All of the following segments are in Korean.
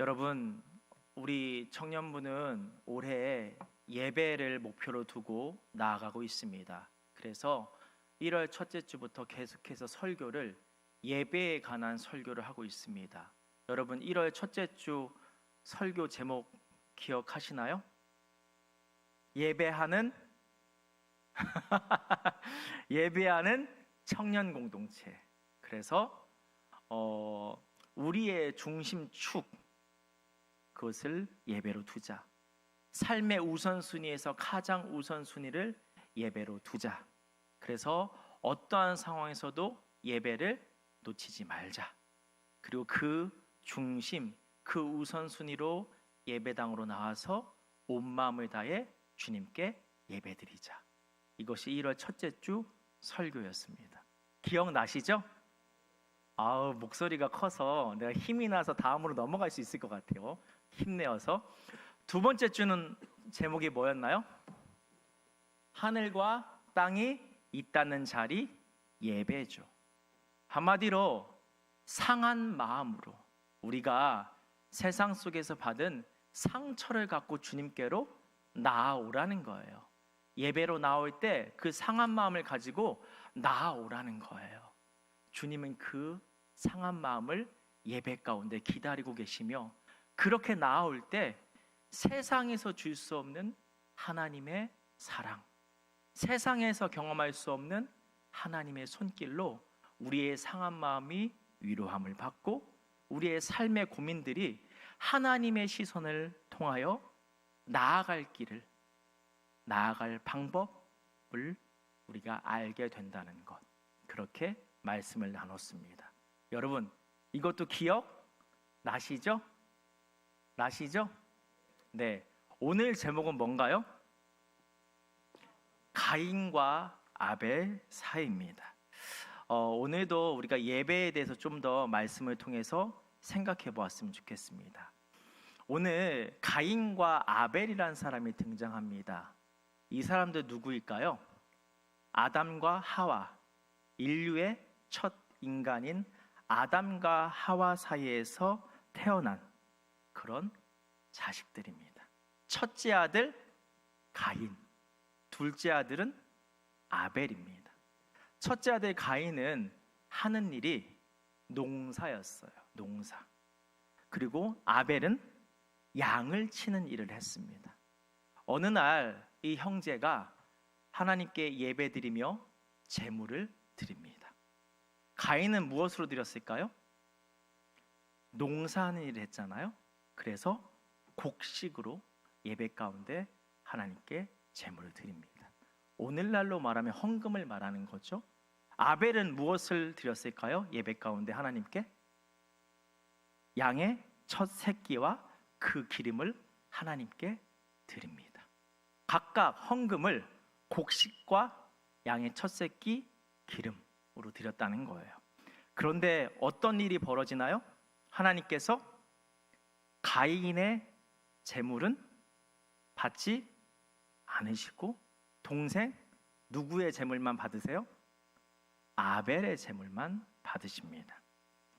여러분, 우리 청년부는 올해 예배를 목표로 두고 나아가고 있습니다. 그래서 1월 첫째 주부터 계속해서 설교를 예배에 관한 설교를 하고 있습니다. 여러분, 1월 첫째 주 설교 제목 기억하시나요? 예배하는 예배하는 청년 공동체. 그래서 우리의 중심축, 그것을 예배로 두자. 삶의 우선순위에서 가장 우선순위를 예배로 두자. 그래서 어떠한 상황에서도 예배를 놓치지 말자. 그리고 그 중심, 그 우선순위로 예배당으로 나와서 온 마음을 다해 주님께 예배드리자. 이것이 1월 첫째 주 설교였습니다. 기억나시죠? 아우, 목소리가 커서 내가 힘이 나서 다음으로 넘어갈 수 있을 것 같아요. 힘내어서. 두 번째 주는 제목이 뭐였나요? 하늘과 땅이 있다는 자리 예배죠. 한마디로 상한 마음으로 우리가 세상 속에서 받은 상처를 갖고 주님께로 나아오라는 거예요. 예배로 나올 때 그 상한 마음을 가지고 나아오라는 거예요. 주님은 그 상한 마음을 예배 가운데 기다리고 계시며, 그렇게 나아올 때 세상에서 줄 수 없는 하나님의 사랑, 세상에서 경험할 수 없는 하나님의 손길로 우리의 상한 마음이 위로함을 받고 우리의 삶의 고민들이 하나님의 시선을 통하여 나아갈 길을, 나아갈 방법을 우리가 알게 된다는 것, 그렇게 말씀을 나눴습니다. 여러분, 이것도 기억 나시죠? 나시죠? 네, 오늘 제목은 뭔가요? 가인과 아벨 사이입니다. 오늘도 우리가 예배에 대해서 좀 더 말씀을 통해서 생각해 보았으면 좋겠습니다. 오늘 가인과 아벨이라는 사람이 등장합니다. 이 사람들 누구일까요? 아담과 하와, 인류의 첫 인간인 아담과 하와 사이에서 태어난 그런 자식들입니다. 첫째 아들 가인, 둘째 아들은 아벨입니다. 첫째 아들 가인은 하는 일이 농사였어요. 농사. 그리고 아벨은 양을 치는 일을 했습니다. 어느 날 이 형제가 하나님께 예배드리며 제물을 드립니다. 가인은 무엇으로 드렸을까요? 농사하는 일을 했잖아요. 그래서 곡식으로 예배 가운데 하나님께 제물을 드립니다. 오늘날로 말하면 헌금을 말하는 거죠. 아벨은 무엇을 드렸을까요? 예배 가운데 하나님께 양의 첫 새끼와 그 기름을 하나님께 드립니다. 각각 헌금을 곡식과 양의 첫 새끼 기름으로 드렸다는 거예요. 그런데 어떤 일이 벌어지나요? 하나님께서 가인의 제물은 받지 않으시고 동생 누구의 제물만 받으세요? 아벨의 제물만 받으십니다.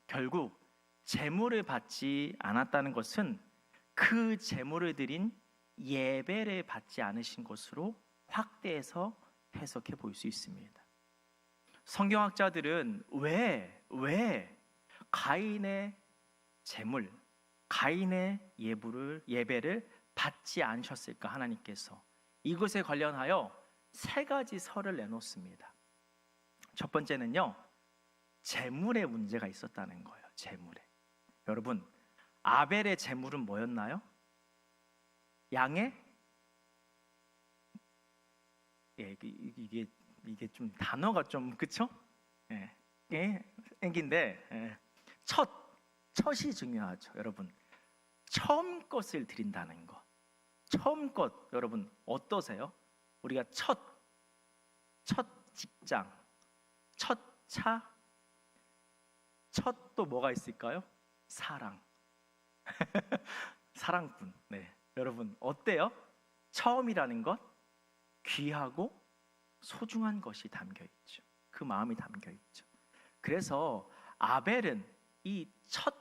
결국 제물을 받지 않았다는 것은 그 제물을 드린 예배를 받지 않으신 것으로 확대해서 해석해 볼 수 있습니다. 성경학자들은 왜 가인의 제물, 가인의 예배를 받지 않으셨을까? 하나님께서 이것에 관련하여 세 가지 설을 내놓습니다. 첫 번째는요, 제물의 문제가 있었다는 거예요. 제물에. 여러분, 아벨의 제물은 뭐였나요? 양의 이게 좀 단어가 좀 그쵸? 앵긴데 첫이 중요하죠. 여러분, 처음 것을 드린다는 것. 처음 것, 여러분 어떠세요? 우리가 첫 직장, 첫 차, 첫 또 뭐가 있을까요? 사랑. 사랑꾼. 네, 여러분 어때요? 처음이라는 것, 귀하고 소중한 것이 담겨 있죠. 그 마음이 담겨 있죠. 그래서 아벨은 이 첫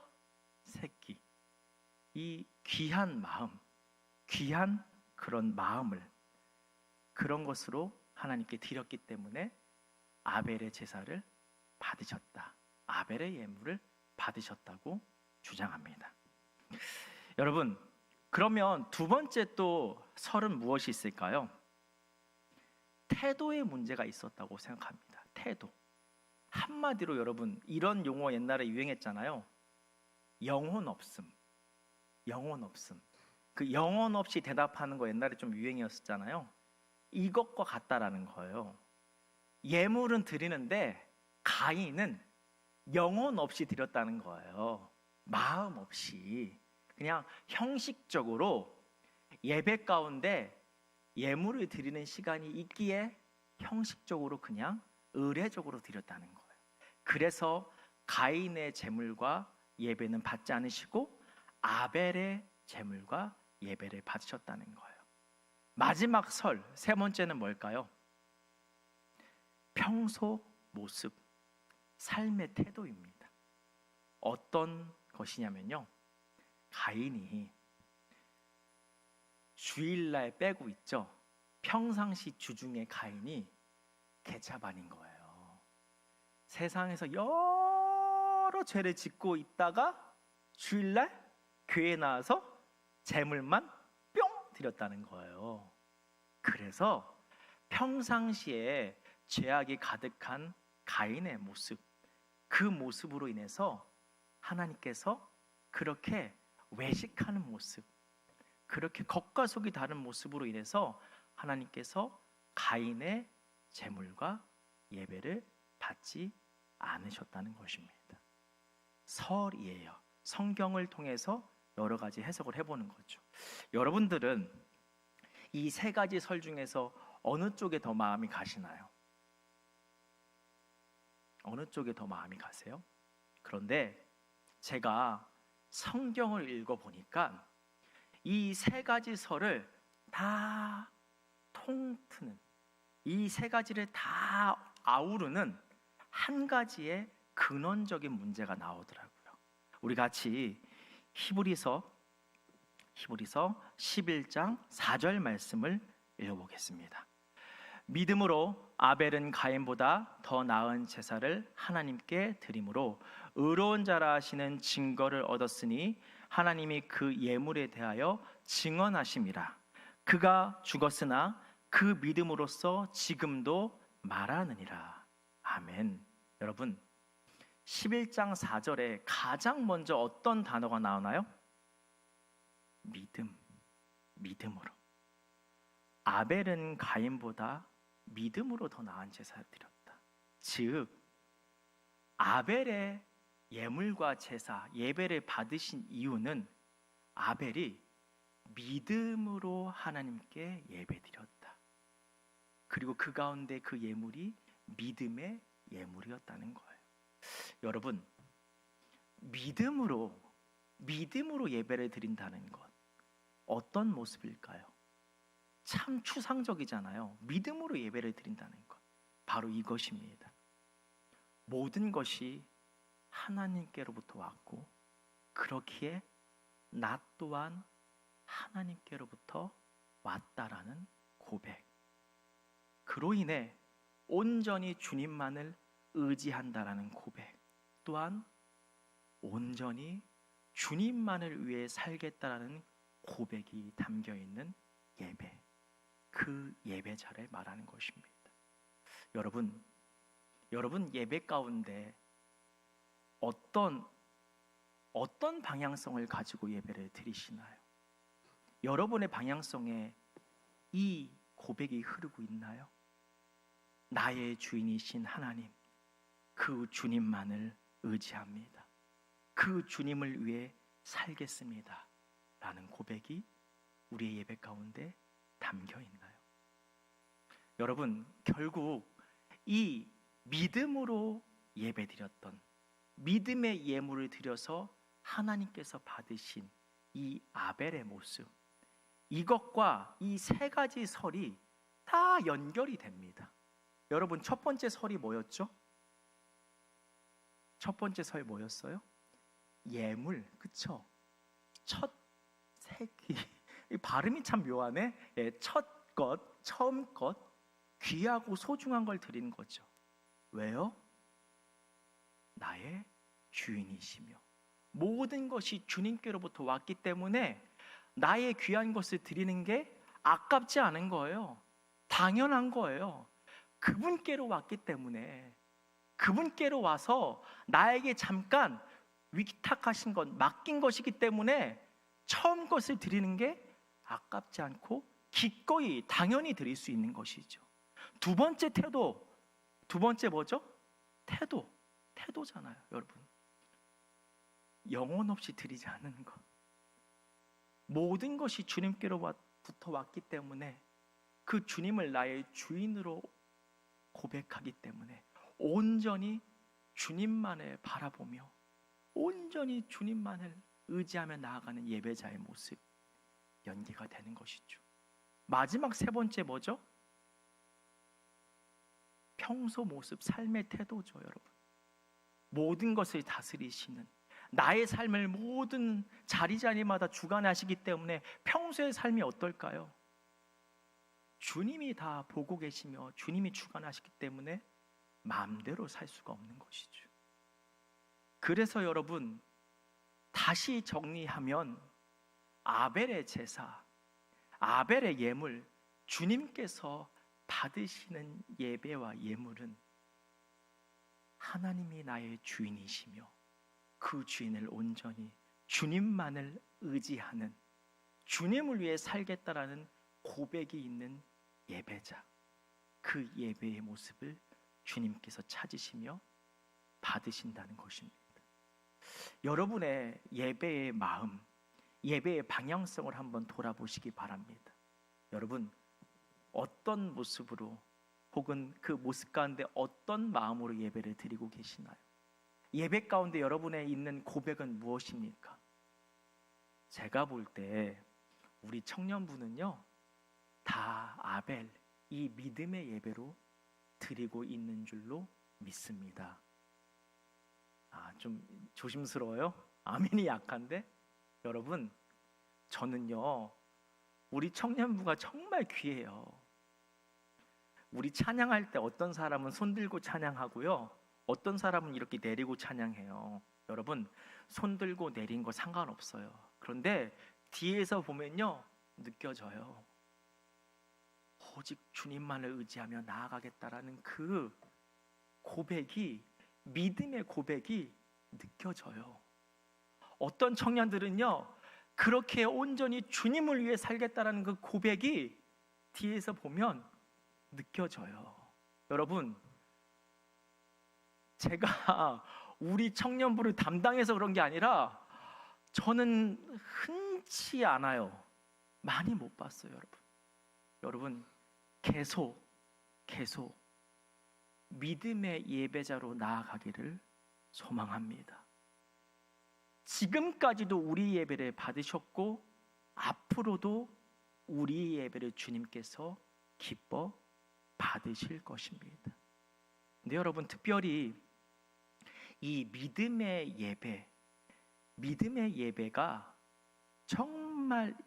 새끼, 이 귀한 마음, 귀한 그런 마음을 그런 것으로 하나님께 드렸기 때문에 아벨의 제사를 받으셨다. 아벨의 예물을 받으셨다고 주장합니다. 여러분, 그러면 두 번째 또 설은 무엇이 있을까요? 태도의 문제가 있었다고 생각합니다. 태도. 한마디로 여러분, 이런 용어 옛날에 유행했잖아요. 영혼 없음. 영혼 없음. 그 영혼 없이 대답하는 거 옛날에 좀 유행이었잖아요. 이것과 같다라는 거예요. 예물은 드리는데 가인은 영혼 없이 드렸다는 거예요. 마음 없이 그냥 형식적으로 예배 가운데 예물을 드리는 시간이 있기에 형식적으로 그냥 의례적으로 드렸다는 거예요. 그래서 가인의 제물과 예배는 받지 않으시고 아벨의 제물과 예배를 받으셨다는 거예요. 마지막 설, 세 번째는 뭘까요? 평소 모습, 삶의 태도입니다. 어떤 것이냐면요, 가인이 주일날 빼고 있죠. 평상시 주중에 가인이 개차반인 거예요. 세상에서 여러 죄를 짓고 있다가 주일날 교회에 나와서 제물만 뿅 드렸다는 거예요. 그래서 평상시에 죄악이 가득한 가인의 모습, 그 모습으로 인해서 하나님께서 그렇게 외식하는 모습, 그렇게 겉과 속이 다른 모습으로 인해서 하나님께서 가인의 제물과 예배를 받지 않으셨다는 것입니다. 설이에요. 성경을 통해서 여러 가지 해석을 해보는 거죠. 여러분들은 이 세 가지 설 중에서 어느 쪽에 더 마음이 가시나요? 어느 쪽에 더 마음이 가세요? 그런데 제가 성경을 읽어보니까 이 세 가지 설을 다 통트는, 이 세 가지를 다 아우르는 한 가지의 근원적인 문제가 나오더라고요. 우리 같이 히브리서 11장 4절 말씀을 읽어보겠습니다. 믿음으로 아벨은 가인보다 더 나은 제사를 하나님께 드림으로 의로운 자라 하시는 증거를 얻었으니 하나님이 그 예물에 대하여 증언하심이라. 그가 죽었으나 그 믿음으로써 지금도 말하느니라. 아멘. 여러분, 11장 4절에 가장 먼저 어떤 단어가 나오나요? 믿음. 믿음으로. 아벨은 가인보다 믿음으로 더 나은 제사를 드렸다. 즉, 아벨의 예물과 제사, 예배를 받으신 이유는 아벨이 믿음으로 하나님께 예배드렸다. 그리고 그 가운데 그 예물이 믿음의 예물이었다는 거예요. 여러분, 믿음으로 예배를 드린다는 것, 어떤 모습일까요? 참 추상적이잖아요. 믿음으로 예배를 드린다는 것, 바로 이것입니다. 모든 것이 하나님께로부터 왔고 그렇기에 나 또한 하나님께로부터 왔다라는 고백, 그로 인해 온전히 주님만을 의지한다라는 고백, 또한 온전히 주님만을 위해 살겠다라는 고백이 담겨있는 예배, 그 예배자를 말하는 것입니다. 여러분 예배 가운데 어떤 방향성을 가지고 예배를 드리시나요? 여러분의 방향성에 이 고백이 흐르고 있나요? 나의 주인이신 하나님, 그 주님만을 의지합니다. 그 주님을 위해 살겠습니다 라는 고백이 우리의 예배 가운데 담겨 있나요? 여러분, 결국 이 믿음으로 예배드렸던, 믿음의 예물을 드려서 하나님께서 받으신 이 아벨의 모습, 이것과 이 세 가지 설이 다 연결이 됩니다. 여러분, 첫 번째 설이 뭐였죠? 첫 번째 설 뭐였어요? 예물, 그쵸? 첫 이 발음이 참 묘하네. 예, 첫 것, 처음 것, 귀하고 소중한 걸 드리는 거죠. 왜요? 나의 주인이시며 모든 것이 주님께로부터 왔기 때문에 나의 귀한 것을 드리는 게 아깝지 않은 거예요. 당연한 거예요. 그분께로 왔기 때문에, 그분께로 와서 나에게 잠깐 위탁하신 것, 맡긴 것이기 때문에 처음 것을 드리는 게 아깝지 않고 기꺼이 당연히 드릴 수 있는 것이죠. 두 번째 태도, 두 번째 뭐죠? 태도잖아요, 여러분. 영혼 없이 드리지 않는 것. 모든 것이 주님께로부터 왔기 때문에 그 주님을 나의 주인으로 고백하기 때문에 온전히 주님만을 바라보며 온전히 주님만을 의지하며 나아가는 예배자의 모습, 연기가 되는 것이죠. 마지막 세 번째 뭐죠? 평소 모습, 삶의 태도죠, 여러분. 모든 것을 다스리시는, 나의 삶을 모든 자리자리마다 주관하시기 때문에 평소의 삶이 어떨까요? 주님이 다 보고 계시며 주님이 주관하시기 때문에 마음대로 살 수가 없는 것이죠. 그래서 여러분, 다시 정리하면 아벨의 제사, 아벨의 예물, 주님께서 받으시는 예배와 예물은 하나님이 나의 주인이시며 그 주인을 온전히 주님만을 의지하는, 주님을 위해 살겠다라는 고백이 있는 예배자, 그 예배의 모습을 주님께서 찾으시며 받으신다는 것입니다. 여러분의 예배의 마음, 예배의 방향성을 한번 돌아보시기 바랍니다. 여러분, 어떤 모습으로 혹은 그 모습 가운데 어떤 마음으로 예배를 드리고 계시나요? 예배 가운데 여러분의 있는 고백은 무엇입니까? 제가 볼 때 우리 청년부는요, 다 아벨, 이 믿음의 예배로 드리고 있는 줄로 믿습니다. 좀 조심스러워요? 아멘이 약한데? 여러분, 저는요, 우리 청년부가 정말 귀해요. 우리 찬양할 때 어떤 사람은 손 들고 찬양하고요, 어떤 사람은 이렇게 내리고 찬양해요. 여러분, 손 들고 내린 거 상관없어요. 그런데 뒤에서 보면요, 느껴져요. 오직 주님만을 의지하며 나아가겠다라는 그 고백이, 믿음의 고백이 느껴져요. 어떤 청년들은요, 그렇게 온전히 주님을 위해 살겠다라는 그 고백이 뒤에서 보면 느껴져요. 여러분, 제가 우리 청년부를 담당해서 그런 게 아니라 저는 흔치 않아요. 많이 못 봤어요, 여러분. 여러분, 계속 믿음의 예배자로 나아가기를 소망합니다. 지금까지도 우리 예배를 받으셨고 앞으로도 우리 예배를 주님께서 기뻐 받으실 것입니다. 근데 여러분, 특별히 이 믿음의 예배가 정말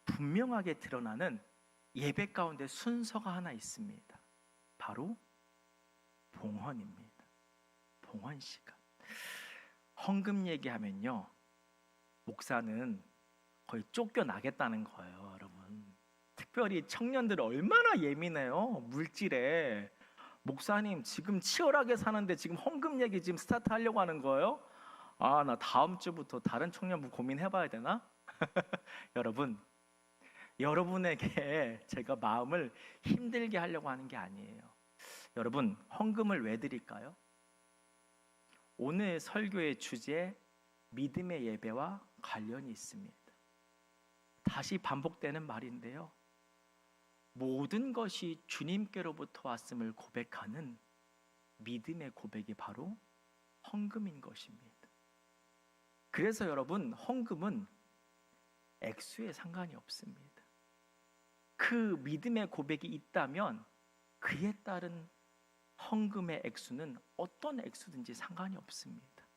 분명하게 드러나는 예배 가운데 순서가 하나 있습니다. 바로 봉헌입니다. 봉헌 시간. 헌금 얘기하면요, 목사는 거의 쫓겨나겠다는 거예요, 여러분. 특별히 청년들 얼마나 예민해요, 물질에. 목사님, 지금 치열하게 사는데 지금 헌금 얘기 지금 스타트 하려고 하는 거예요? 나 다음 주부터 다른 청년부 고민해봐야 되나? 여러분, 여러분에게 제가 마음을 힘들게 하려고 하는 게 아니에요. 여러분, 헌금을 왜 드릴까요? 오늘 설교의 주제, 믿음의 예배와 관련이 있습니다. 다시 반복되는 말인데요, 모든 것이 주님께로부터 왔음을 고백하는 믿음의 고백이 바로 헌금인 것입니다. 그래서 여러분, 헌금은 액수에 상관이 없습니다. 그 믿음의 고백이 있다면 그에 따른 헌금의 액수는 어떤 액수든지 상관이 없습니다.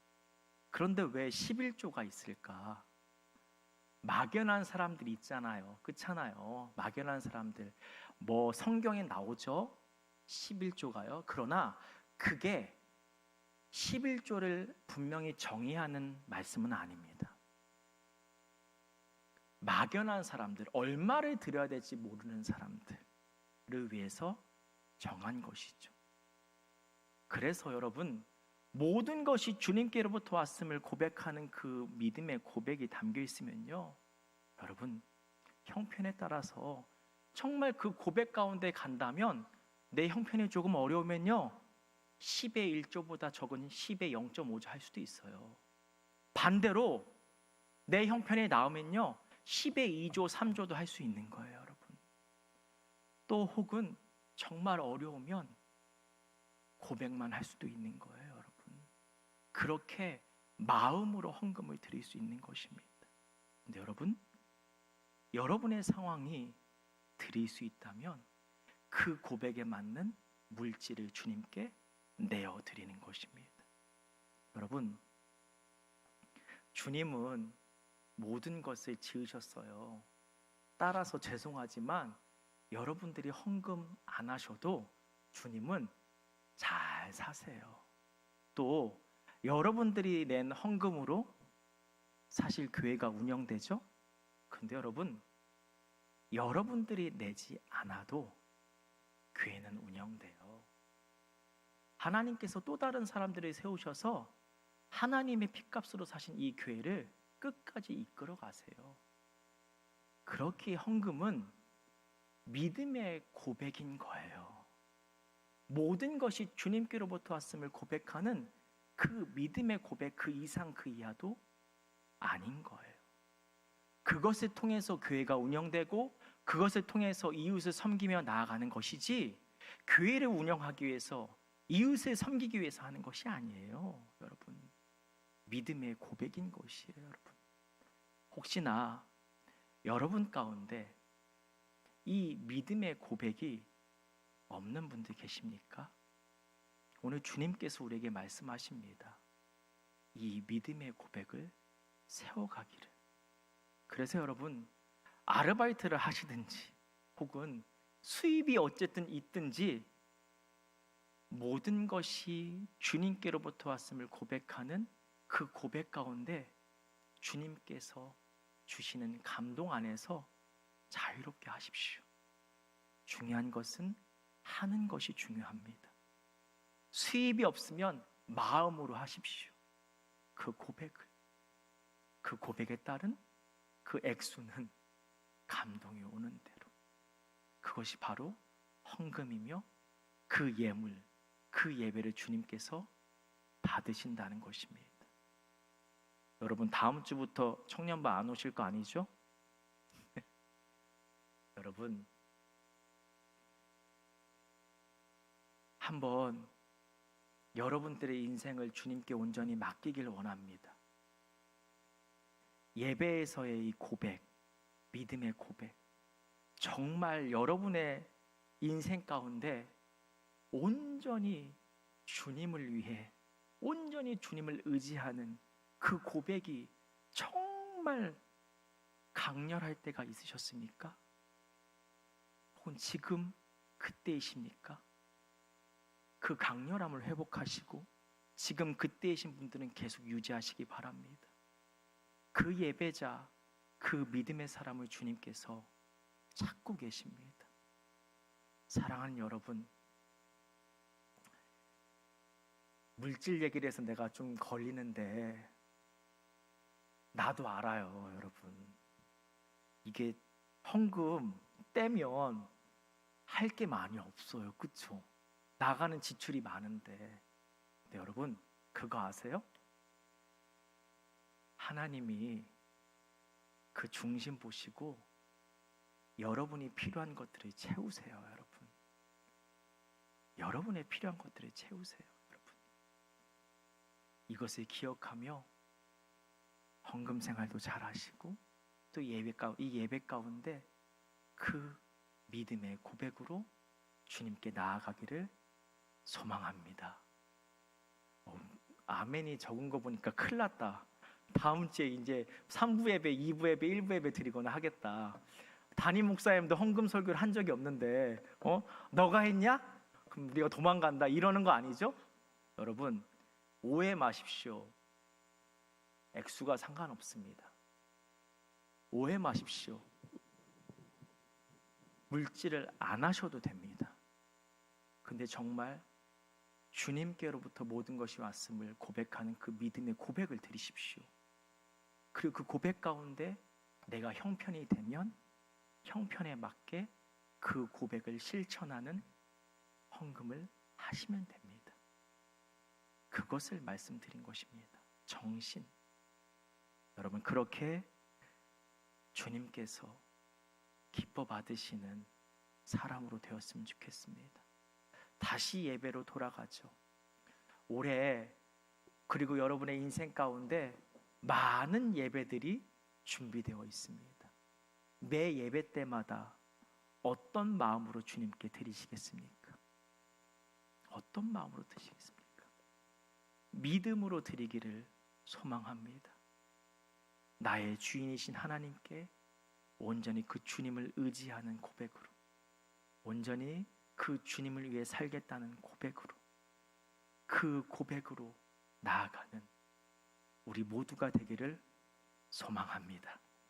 그런데 왜 11조가 있을까? 막연한 사람들이 있잖아요. 그렇잖아요. 막연한 사람들. 뭐 성경에 나오죠. 11조가요. 그러나 그게 11조를 분명히 정의하는 말씀은 아닙니다. 막연한 사람들, 얼마를 드려야 될지 모르는 사람들을 위해서 정한 것이죠. 그래서 여러분, 모든 것이 주님께로부터 왔음을 고백하는 그 믿음의 고백이 담겨 있으면요, 여러분, 형편에 따라서 정말 그 고백 가운데 간다면 내 형편이 조금 어려우면요, 10의 1조보다 적은 10의 0.5조 할 수도 있어요. 반대로 내 형편이 나오면요, 10의 2조, 3조도 할 수 있는 거예요, 여러분. 또 혹은 정말 어려우면 고백만 할 수도 있는 거예요, 여러분. 그렇게 마음으로 헌금을 드릴 수 있는 것입니다. 근데 여러분, 여러분의 상황이 드릴 수 있다면 그 고백에 맞는 물질을 주님께 내어 드리는 것입니다. 여러분, 주님은 모든 것을 지으셨어요. 따라서 죄송하지만 여러분들이 헌금 안 하셔도 주님은 잘 사세요. 또 여러분들이 낸 헌금으로 사실 교회가 운영되죠. 근데 여러분, 여러분들이 내지 않아도 교회는 운영돼요. 하나님께서 또 다른 사람들을 세우셔서 하나님의 핏값으로 사신 이 교회를 끝까지 이끌어 가세요. 그렇게 헌금은 믿음의 고백인 거예요. 모든 것이 주님께로부터 왔음을 고백하는 그 믿음의 고백, 그 이상 그 이하도 아닌 거예요. 그것을 통해서 교회가 운영되고 그것을 통해서 이웃을 섬기며 나아가는 것이지, 교회를 운영하기 위해서 이웃을 섬기기 위해서 하는 것이 아니에요, 여러분. 믿음의 고백인 것이에요, 여러분. 혹시나 여러분 가운데 이 믿음의 고백이 없는 분들 계십니까? 오늘 주님께서 우리에게 말씀하십니다. 이 믿음의 고백을 세워가기를. 그래서 여러분, 아르바이트를 하시든지 혹은 수입이 어쨌든 있든지 모든 것이 주님께로부터 왔음을 고백하는 그 고백 가운데 주님께서 주시는 감동 안에서 자유롭게 하십시오. 중요한 것은 하는 것이 중요합니다. 수입이 없으면 마음으로 하십시오. 그 고백을. 그 고백에 따른 그 액수는 감동이 오는 대로. 그것이 바로 헌금이며 그 예물, 그 예배를 주님께서 받으신다는 것입니다. 여러분, 다음 주부터 청년부 안 오실 거 아니죠? 여러분, 한번 여러분들의 인생을 주님께 온전히 맡기길 원합니다. 예배에서의 이 고백, 믿음의 고백, 정말 여러분의 인생 가운데 온전히 주님을 위해, 온전히 주님을 의지하는 그 고백이 정말 강렬할 때가 있으셨습니까? 혹은 지금 그때이십니까? 그 강렬함을 회복하시고 지금 그때이신 분들은 계속 유지하시기 바랍니다. 그 예배자, 그 믿음의 사람을 주님께서 찾고 계십니다. 사랑하는 여러분, 물질 얘기를 해서 내가 좀 걸리는데 나도 알아요, 여러분. 이게 헌금 떼면 할 게 많이 없어요, 그쵸? 나가는 지출이 많은데. 근데 여러분, 그거 아세요? 하나님이 그 중심 보시고 여러분이 필요한 것들을 채우세요, 여러분. 여러분의 필요한 것들을 채우세요, 여러분. 이것을 기억하며 헌금 생활도 잘 하시고 또 이 예배 가운데 그 믿음의 고백으로 주님께 나아가기를 소망합니다. 아멘이 적은 거 보니까 큰일 났다. 다음 주에 이제 3부 예배, 2부 예배, 1부 예배 드리거나 하겠다. 담임 목사님도 헌금 설교를 한 적이 없는데 너가 했냐? 그럼 우리가 도망간다 이러는 거 아니죠? 여러분, 오해 마십시오. 액수가 상관없습니다. 오해 마십시오. 물질을 안 하셔도 됩니다. 근데 정말 주님께로부터 모든 것이 왔음을 고백하는 그 믿음의 고백을 드리십시오. 그리고 그 고백 가운데 내가 형편이 되면 형편에 맞게 그 고백을 실천하는 헌금을 하시면 됩니다. 그것을 말씀드린 것입니다. 정신. 여러분, 그렇게 주님께서 기뻐 받으시는 사람으로 되었으면 좋겠습니다. 다시 예배로 돌아가죠. 올해 그리고 여러분의 인생 가운데 많은 예배들이 준비되어 있습니다. 매 예배 때마다 어떤 마음으로 주님께 드리시겠습니까? 어떤 마음으로 드리시겠습니까? 믿음으로 드리기를 소망합니다. 나의 주인이신 하나님께 온전히 그 주님을 의지하는 고백으로, 온전히 그 주님을 위해 살겠다는 고백으로, 그 고백으로 나아가는 우리 모두가 되기를 소망합니다.